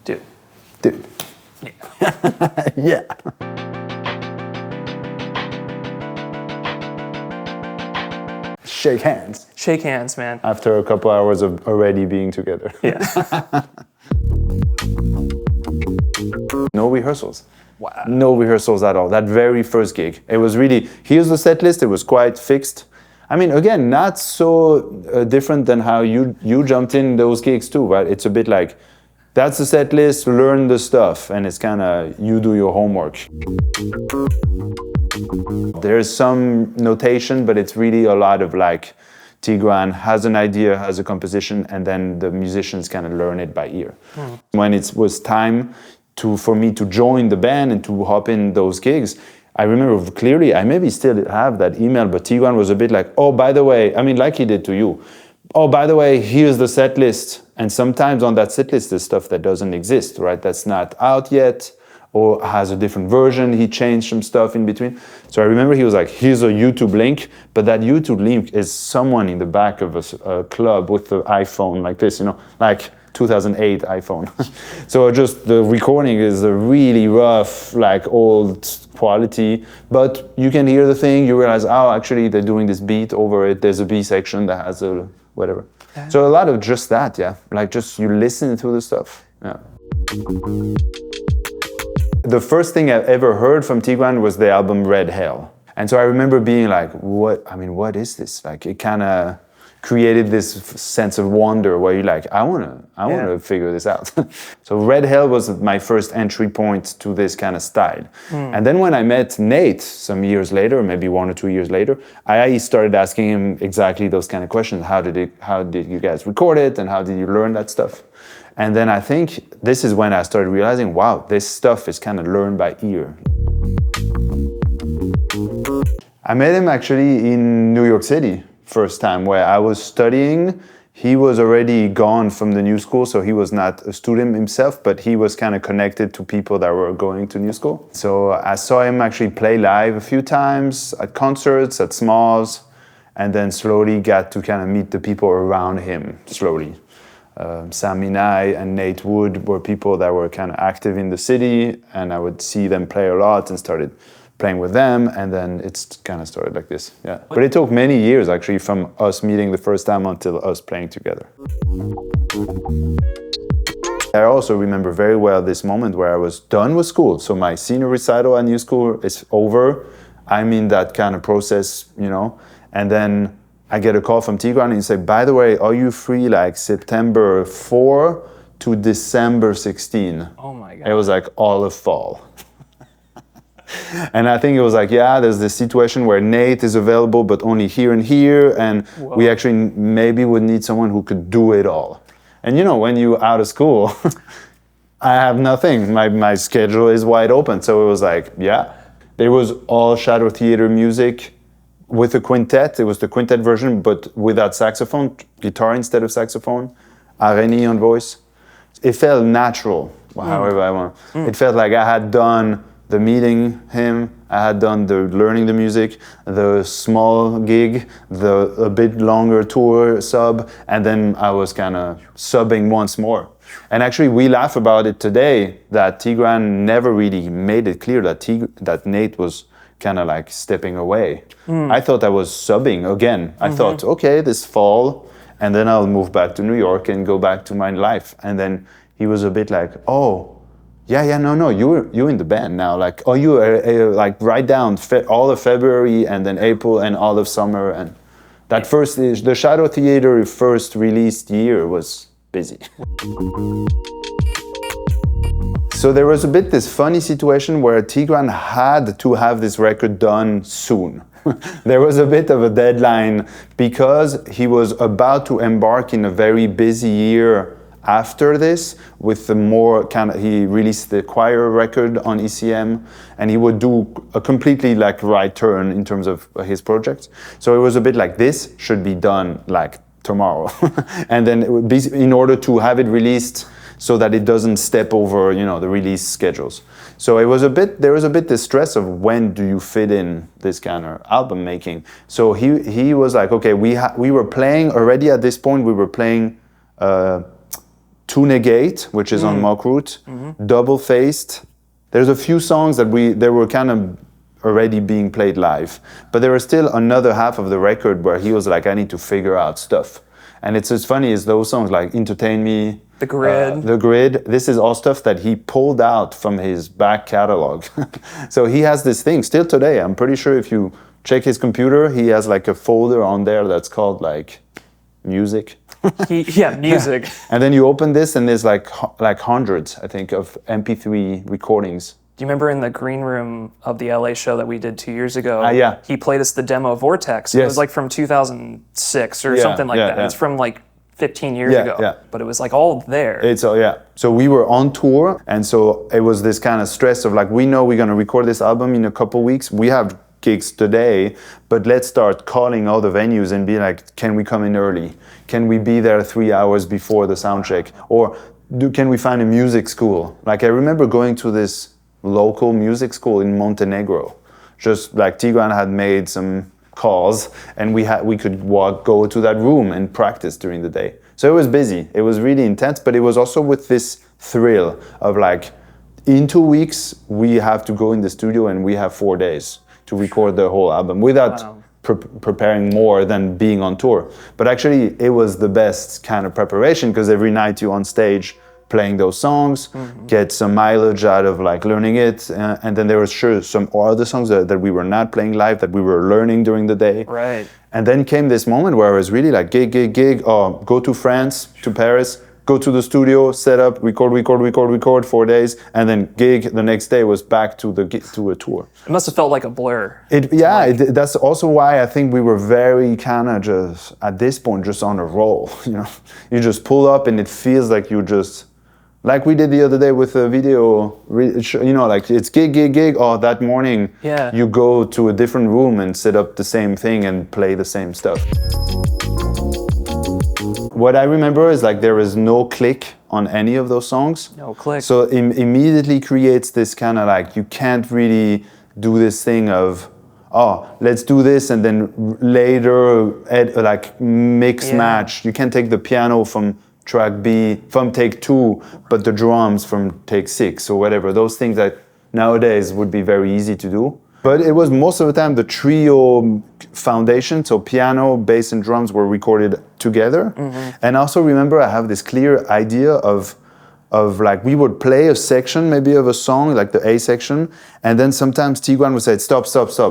Dude. Yeah. Shake hands. Shake hands, man. After a couple hours of already being together. Yeah. No rehearsals. Wow. No rehearsals at all. That very first gig. It was really, here's the set list, it was quite fixed. I mean, again, not so different than how you jumped in those gigs too, right? It's a bit like, that's the set list, learn the stuff, and it's kind of, you do your homework. There's some notation, but it's really a lot of like, Tigran has an idea, has a composition, and then the musicians kind of learn it by ear. When it was time for me to join the band and to hop in those gigs, I remember clearly, I maybe still have that email, but Tigran was a bit like, oh, by the way, I mean, like he did to you. Oh, by the way, here's the set list. And sometimes on that set list, there's stuff that doesn't exist, right? That's not out yet, or has a different version. He changed some stuff in between. So I remember he was like, here's a YouTube link, but that YouTube link is someone in the back of a club with the iPhone like this, you know, like 2008 iPhone. So just the recording is a really rough, like old quality, but you can hear the thing, you realize, oh, actually they're doing this beat over it. There's a B section that has a whatever. Yeah. So a lot of just that, yeah. Like just you listen to the stuff, yeah. The first thing I ever heard from Tigran was the album Red Hell. And so I remember being like, what is this? Like it kind of created this sense of wonder where you're like, I want to figure this out. So Red Hell was my first entry point to this kind of style. And then when I met Nate some years later, maybe 1 or 2 years later, I started asking him exactly those kind of questions. How did you guys record it? And how did you learn that stuff? And then I think this is when I started realizing, wow, this stuff is kind of learned by ear. I met him actually in New York City first time, where I was studying. He was already gone from the new school, so he was not a student himself, but he was kind of connected to people that were going to new school. So I saw him actually play live a few times at concerts, at Smalls, and then slowly got to kind of meet the people around him slowly. Sam Minai and Nate Wood were people that were kind of active in the city, and I would see them play a lot and started playing with them, and then it's kind of started like this, yeah. But it took many years actually from us meeting the first time until us playing together. I also remember very well this moment where I was done with school. So my senior recital at New School is over. I'm in that kind of process, you know, and then I get a call from Tigran and he said, by the way, are you free like September 4 to December 16? Oh my God. It was like all of fall. And I think it was like, yeah, there's this situation where Nate is available, but only here and here. And we actually maybe would need someone who could do it all. And you know, when you're out of school, I have nothing. My schedule is wide open. So it was like, yeah. There was all shadow theater music with a quintet. It was the quintet version, but without saxophone, guitar instead of saxophone, Areni on voice. It felt natural, however I want. It felt like I had done the meeting him, I had done the learning the music, the small gig, a bit longer tour sub, and then I was kind of subbing once more. And actually we laugh about it today that Tigran never really made it clear that Nate was kind of like stepping away. I thought I was subbing again. I thought, okay, this fall, and then I'll move back to New York and go back to my life. And then he was a bit like, oh, no, you're in the band now. Like, oh, you like write down all of February and then April and all of summer. And that first, the Shadow Theater first released year was busy. So there was a bit this funny situation where Tigran had to have this record done soon. There was a bit of a deadline because he was about to embark in a very busy year after this, with the more kind of, he released the choir record on ECM, and he would do a completely like right turn in terms of his projects. So it was a bit like, this should be done like tomorrow. And then it would be, in order to have it released so that it doesn't step over, you know, the release schedules. So it was a bit, there was a bit the stress of when do you fit in this kind of album making. So he was like, okay, we were playing already at this point, we were playing To Negate, which is on Mock Root, Double Faced. There's a few songs that they were kind of already being played live, but there was still another half of the record where he was like, I need to figure out stuff. And it's as funny as those songs like Entertain Me, The Grid. The Grid. This is all stuff that he pulled out from his back catalog. So he has this thing still today. I'm pretty sure if you check his computer, he has like a folder on there that's called like music. Music. And then you open this and there's like hundreds, I think, of MP3 recordings. Do you remember in the green room of the LA show that we did 2 years ago? Yeah. He played us the demo of Vortex. It was like from 2006 or something like that. It's from like 15 years ago. But it was like all there. So we were on tour, and so it was this kind of stress of like, we know we're gonna record this album in a couple weeks. We have gigs today, but let's start calling all the venues and be like, can we come in early? Can we be there 3 hours before the sound check? Or can we find a music school? Like I remember going to this local music school in Montenegro. Just like Tigran had made some calls and we could go to that room and practice during the day. So it was busy. It was really intense, but it was also with this thrill of like, in 2 weeks, we have to go in the studio and we have 4 days to record the whole album without preparing more than being on tour. But actually, it was the best kind of preparation because every night you're on stage playing those songs, get some mileage out of like learning it, and then there was sure some other songs that we were not playing live that we were learning during the day. Right. And then came this moment where I was really like gig, go to France, to Paris, go to the studio, set up, record 4 days, and then gig the next day was back to a tour. It must have felt like a blur. That's also why I think we were very kind of just, at this point, just on a roll, you know. You just pull up and it feels like you just, like we did the other day with a video, you know, like it's gig, that morning you go to a different room and set up the same thing and play the same stuff. What I remember is like there is no click on any of those songs. No click. So it immediately creates this kind of like, you can't really do this thing of, let's do this and then later like mix match. You can take the piano from track B, from take 2, but the drums from take 6 or whatever. Those things that nowadays would be very easy to do. But it was most of the time the trio foundation, so piano, bass, and drums were recorded together. And also remember, I have this clear idea of like we would play a section maybe of a song, like the A section, and then sometimes Tigran would say, stop,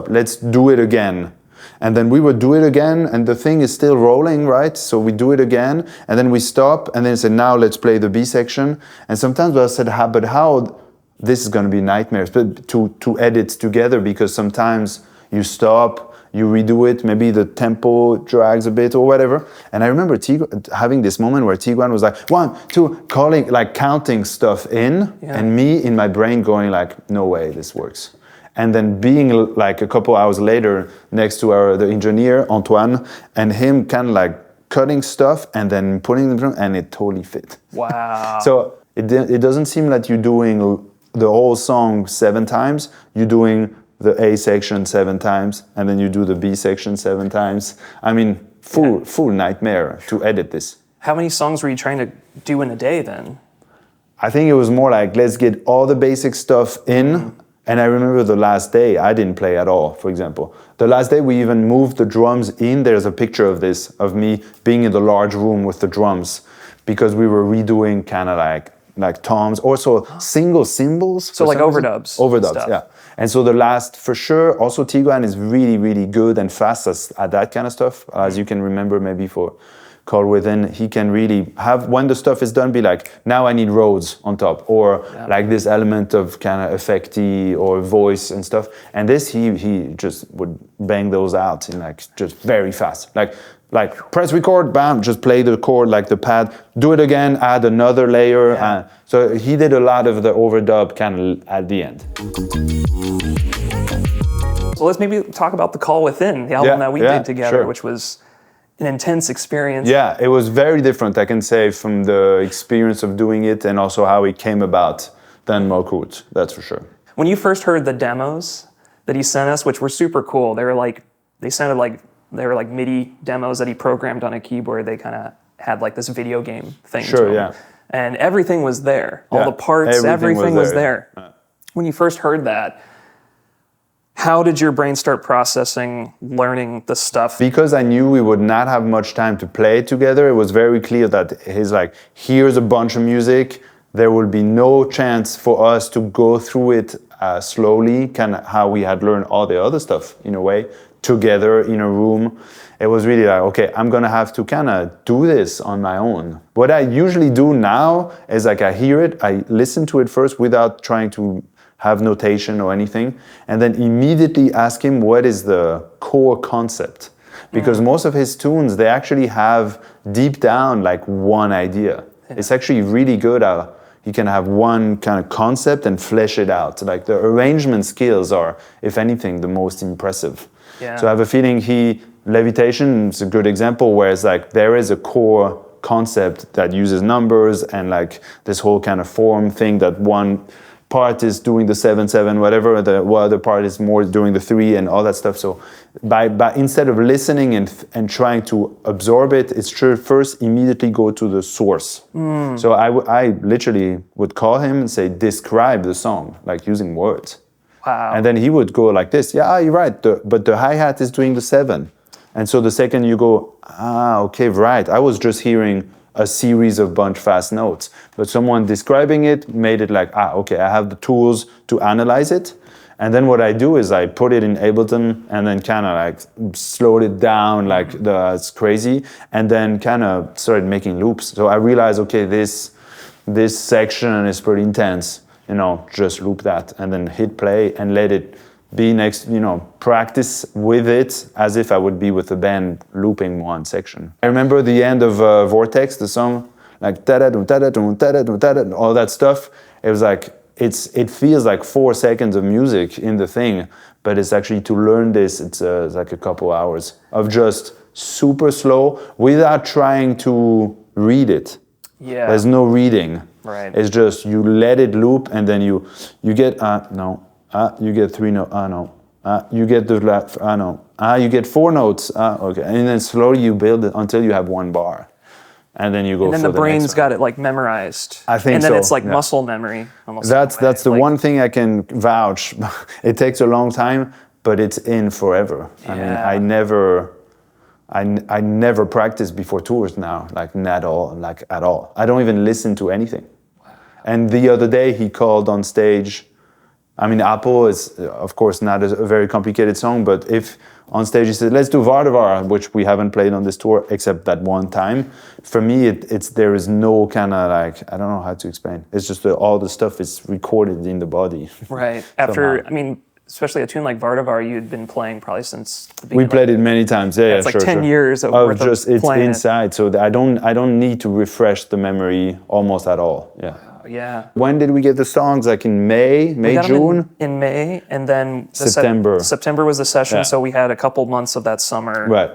let's do it again. And then we would do it again, and the thing is still rolling, right? So we do it again, and then we stop, and then say, now let's play the B section. And sometimes I said, but how? This is going to be nightmares, but to edit together, because sometimes you stop, you redo it, maybe the tempo drags a bit or whatever. And I remember having this moment where Tigran was like, 1, 2, calling, like counting stuff in, and me in my brain going like, no way, this works. And then being like a couple hours later next to the engineer, Antoine, and him kind of like cutting stuff and then putting them, and it totally fit. Wow. So it doesn't seem like you're doing the whole song 7 times, you're doing the A section 7 times, and then you do the B section 7 times. I mean, full nightmare to edit this. How many songs were you trying to do in a day then? I think it was more like, let's get all the basic stuff in. And I remember the last day, I didn't play at all, for example. The last day we even moved the drums in. There's a picture of this, of me being in the large room with the drums, because we were redoing kind of like toms, also single cymbals. So like overdubs. Overdubs, stuff. yeah. And so the last, for sure, also Tigran is really, really good and fast at that kind of stuff. As you can remember maybe for Call Within, he can really have, when the stuff is done, be like, now I need Rhodes on top, or like this element of kind of effecty or voice and stuff. And this, he just would bang those out in like just very fast. Like press record, bam, just play the chord like the pad, do it again, add another layer. So he did a lot of the overdub kind of at the end. So let's maybe talk about the Call Within, the album that we did together, which was an intense experience. Yeah, it was very different, I can say, from the experience of doing it and also how it came about than Mock Root, that's for sure. When you first heard the demos that he sent us, which were super cool, they were like MIDI demos that he programmed on a keyboard. They kind of had like this video game thing to them. and everything was there. All the parts, everything was there. Yeah. When you first heard that, how did your brain start processing learning the stuff? Because I knew we would not have much time to play together, it was very clear that he's like, here's a bunch of music. There will be no chance for us to go through it slowly, kind of how we had learned all the other stuff in a way, together in a room. It was really like, okay, I'm gonna have to kind of do this on my own. What I usually do now is like I hear it, I listen to it first without trying to have notation or anything, and then immediately ask him what is the core concept. Because most of his tunes, they actually have deep down like one idea. Yeah. It's actually really good how he can have one kind of concept and flesh it out. Like the arrangement skills are, if anything, the most impressive. Yeah. So I have a feeling Levitation is a good example where it's like there is a core concept that uses numbers and like this whole kind of form thing that one part is doing the 7/7 whatever, the other part is more doing the 3 and all that stuff. So by instead of listening and trying to absorb it, it's true first immediately go to the source. So I literally would call him and say describe the song, like using words. Wow. And then he would go like this, yeah, you're right, but the hi-hat is doing the 7. And so the second you go, okay, right, I was just hearing a series of bunch fast notes, but someone describing it made it like, okay, I have the tools to analyze it. And then what I do is I put it in Ableton and then kind of like slowed it down like it's crazy, and then kind of started making loops. So I realized, okay, this section is pretty intense, just loop that and then hit play and let it be next, practice with it as if I would be with a band looping one section. I remember the end of Vortex, the song, like ta-da-dum, ta-da-dum, ta-da-dum, ta-da-dum, all that stuff. It was like, it feels like 4 seconds of music in the thing, but it's actually to learn this, it's like a couple hours of just super slow without trying to read it. Yeah. There's no reading. Right. It's just you let it loop and then you get, no. You get 3 notes, no. You get the left, no. You get 4 notes, okay. And then slowly you build it until you have 1 bar. And then you go for the next one. And then the brain's got it like memorized. I think so. And then it's like muscle memory. Almost that's the one thing I can vouch. It takes a long time, but it's in forever. Yeah. I mean, I never practice before tours now, like at all. I don't even listen to anything. Wow. And the other day he called on stage. I mean, Apple is, of course, not a very complicated song, but if on stage he said, let's do Vardavar, which we haven't played on this tour except that one time, for me, there is no kind of like, I don't know how to explain. It's just all the stuff is recorded in the body. Right. After, I mean, especially a tune like Vardavar, you'd been playing probably since the beginning. We played it many times, yeah, it's like 10 years of worth just, of playing it's inside, so I don't need to refresh the memory almost at all, yeah. Yeah. When did we get the songs? Like in May, June? In May, and then September. September was the session, so we had a couple months of that summer. Right.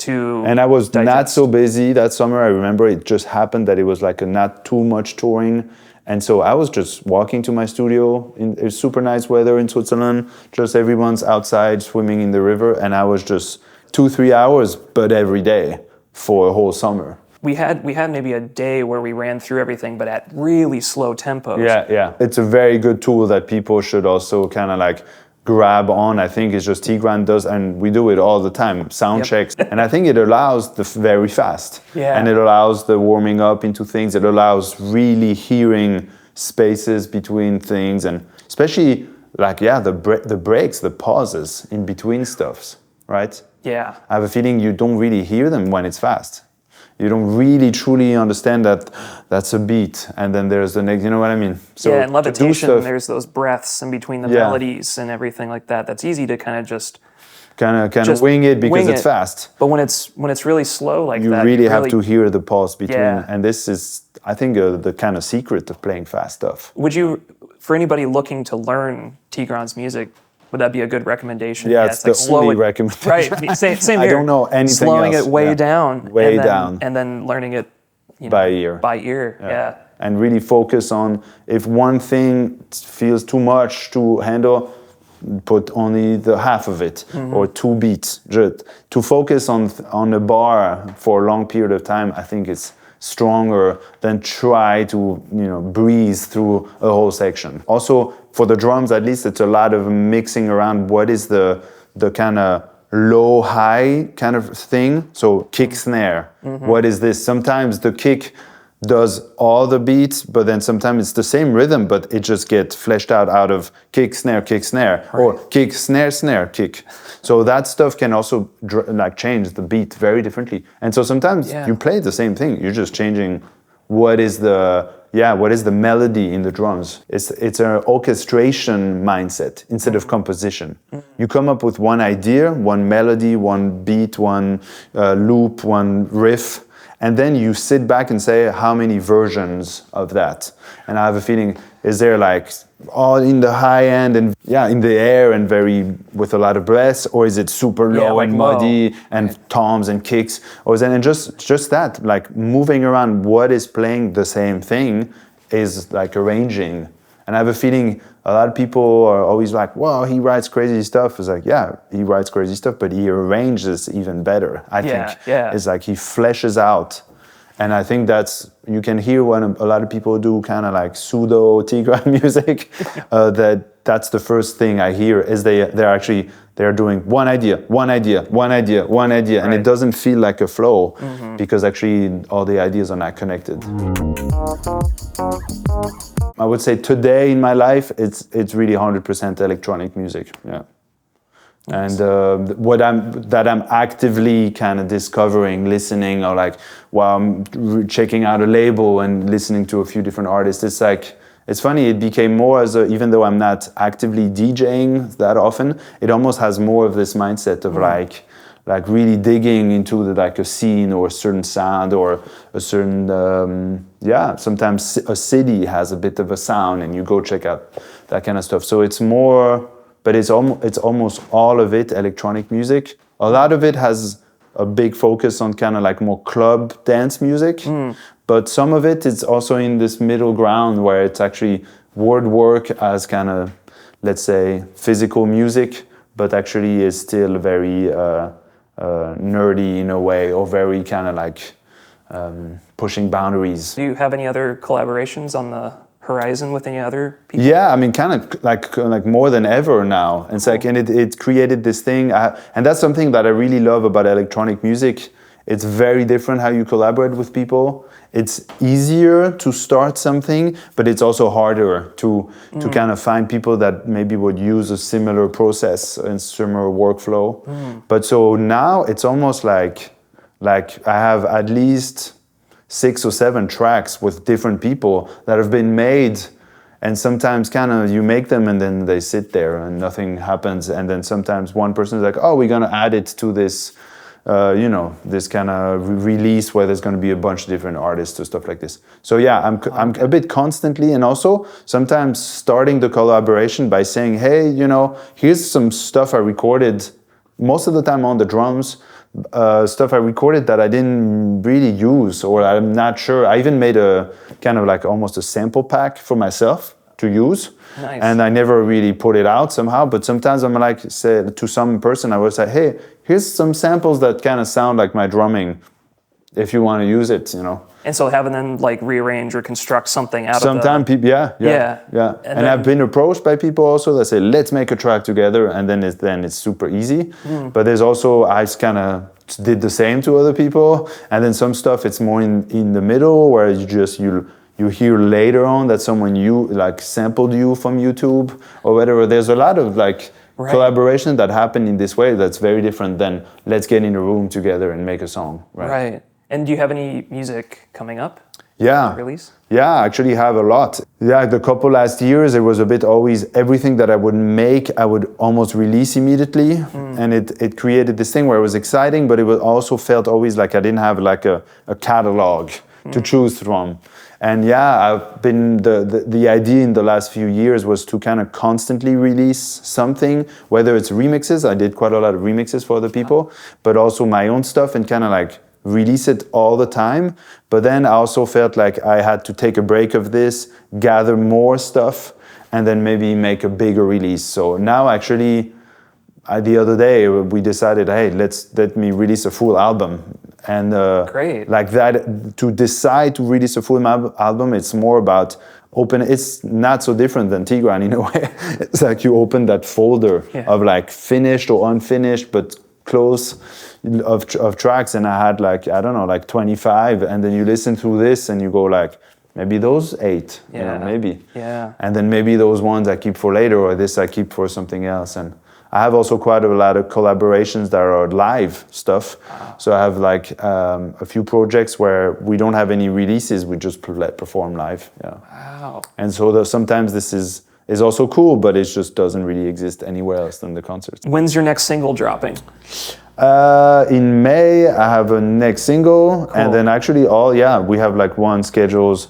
And I was not so busy that summer. I remember it just happened that it was like not too much touring. And so I was just walking to my studio. It was super nice weather in Switzerland. Just everyone's outside swimming in the river. And I was just 2-3 hours, but every day for a whole summer. We had maybe a day where we ran through everything, but at really slow tempos. Yeah. It's a very good tool that people should also kind of like grab on. I think it's just Tigran does, and we do it all the time, sound checks. And I think it allows the very fast. Yeah. And it allows the warming up into things. It allows really hearing spaces between things, and especially like, the breaks, the pauses in between stuffs, right? Yeah. I have a feeling you don't really hear them when it's fast. You don't really truly understand that that's a beat, and then there's the next, you know what I mean? So in Levitation, there's those breaths in between the melodies and everything like that. That's easy to kind of just wing it because it's fast. But when it's really slow like you that, really have to hear the pause between. Yeah. And this is, I think, the kind of secret of playing fast stuff. Would you, for anybody looking to learn Tigran's music, would that be a good recommendation? Yeah, it's the only recommendation. Right, same here. I don't know anything Slowing else. It way down. Down. And then learning it by ear. By ear, yeah. And really focus on, if one thing feels too much to handle, put only the half of it, or 2 beats. To focus on a bar for a long period of time, I think it's stronger than try to, breeze through a whole section. Also, for the drums, at least, it's a lot of mixing around what is the kind of low, high kind of thing. So kick, snare. What is this? Sometimes the kick does all the beats, but then sometimes it's the same rhythm, but it just gets fleshed out of kick, snare, right. Or kick, snare, snare, kick. So that stuff can also change the beat very differently. And so sometimes you play the same thing. You're just changing what is the melody in the drums. It's an orchestration mindset instead of composition. You come up with one idea, one melody, one beat, one loop, one riff, and then you sit back and say, how many versions of that? And I have a feeling, is there all in the high end and in the air and with a lot of breaths, or is it super low and muddy and toms and kicks? Or is it and just that, moving around what is playing the same thing is arranging. And I have a feeling a lot of people are always wow, he writes crazy stuff. It's he writes crazy stuff, but he arranges even better, I think. It's he fleshes out. And I think you can hear when a lot of people do kind of pseudo Tigran music, that's the first thing I hear is they're doing one idea, right. And it doesn't feel like a flow because actually all the ideas are not connected. I would say today in my life, it's really 100% electronic music, And I'm actively kind of discovering, listening, or while I'm checking out a label and listening to a few different artists, it's funny, it became more even though I'm not actively DJing that often, it almost has more of this mindset of really digging into a scene or a certain sound or a certain, sometimes a city has a bit of a sound and you go check out that kind of stuff. So it's more, but it's almost all of it electronic music. A lot of it has a big focus on kind of more club dance music, but some of it is also in this middle ground where it's actually word work as kind of, let's say, physical music, but actually is still very nerdy in a way, or very kind of pushing boundaries. Do you have any other collaborations on the horizon with any other people? Yeah, I mean, kind of like more than ever now. And it's and it created this thing, and that's something that I really love about electronic music. It's very different how you collaborate with people. It's easier to start something, but it's also harder to kind of find people that maybe would use a similar process and similar workflow. But so now it's almost like I have at least 6 or 7 tracks with different people that have been made, and sometimes kind of you make them and then they sit there and nothing happens, and then sometimes one person is like, oh, we're gonna add it to this this kind of release where there's going to be a bunch of different artists or stuff like this. So I'm a bit constantly, and also sometimes starting the collaboration by saying, hey, here's some stuff I recorded most of the time on the drums, stuff I recorded that I didn't really use, or I'm not sure. I even made a kind of almost a sample pack for myself to use. Nice. And I never really put it out somehow, but sometimes I'm say to some person, I will say, hey, here's some samples that kind of sound like my drumming, if you want to use it, And so having them rearrange or construct something out sometimes of the... people, yeah. And I've been approached by people also that say, let's make a track together, and then it's super easy. But there's also, I kind of did the same to other people, and then some stuff it's more in the middle where you hear later on that someone sampled you from YouTube or whatever. There's a lot of collaboration that happened in this way that's very different than let's get in a room together and make a song. Right. And do you have any music coming up? Yeah. Release? Yeah, I actually have a lot. Yeah, the couple last years, it was a bit always everything that I would make, I would almost release immediately. And it created this thing where it was exciting, but it was also felt always like I didn't have a catalog to choose from. And I've been the idea in the last few years was to kind of constantly release something, whether it's remixes. I did quite a lot of remixes for other people, but also my own stuff, and kind of release it all the time. But then I also felt like I had to take a break of this, gather more stuff, and then maybe make a bigger release. So now actually, the other day we decided, hey, let me release a full album. And Great. like that, to decide to release a full album, it's more about it's not so different than Tigran in a way. It's like you open that folder of like finished or unfinished, but close of tracks, and I had like, I don't know, like 25, and then you listen through this and you go like, maybe those 8, you know, maybe. Yeah. And then maybe those ones I keep for later, or this I keep for something else. And I have also quite a lot of collaborations that are live stuff. Wow. So I have like a few projects where we don't have any releases, we just perform live. Yeah. Wow. And so sometimes this is also cool, but it just doesn't really exist anywhere else than the concerts. When's your next single dropping? In May, I have a next single, cool. And then actually we have like one schedules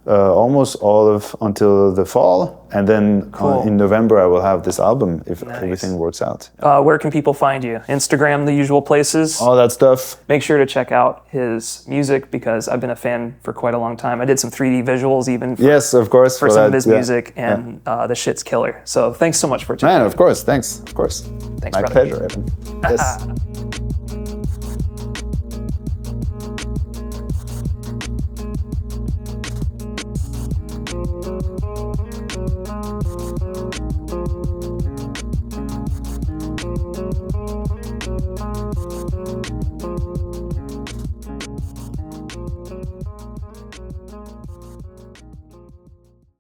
almost all of until the fall, and then in November I will have this album if everything works out. Where can people find you? Instagram, the usual places? All that stuff. Make sure to check out his music because I've been a fan for quite a long time. I did some 3D visuals even for some of his music, and the shit's killer. So thanks so much for checking out. Man, of course, thanks. Of course. Thanks, My brother. pleasure, Evan. Yes.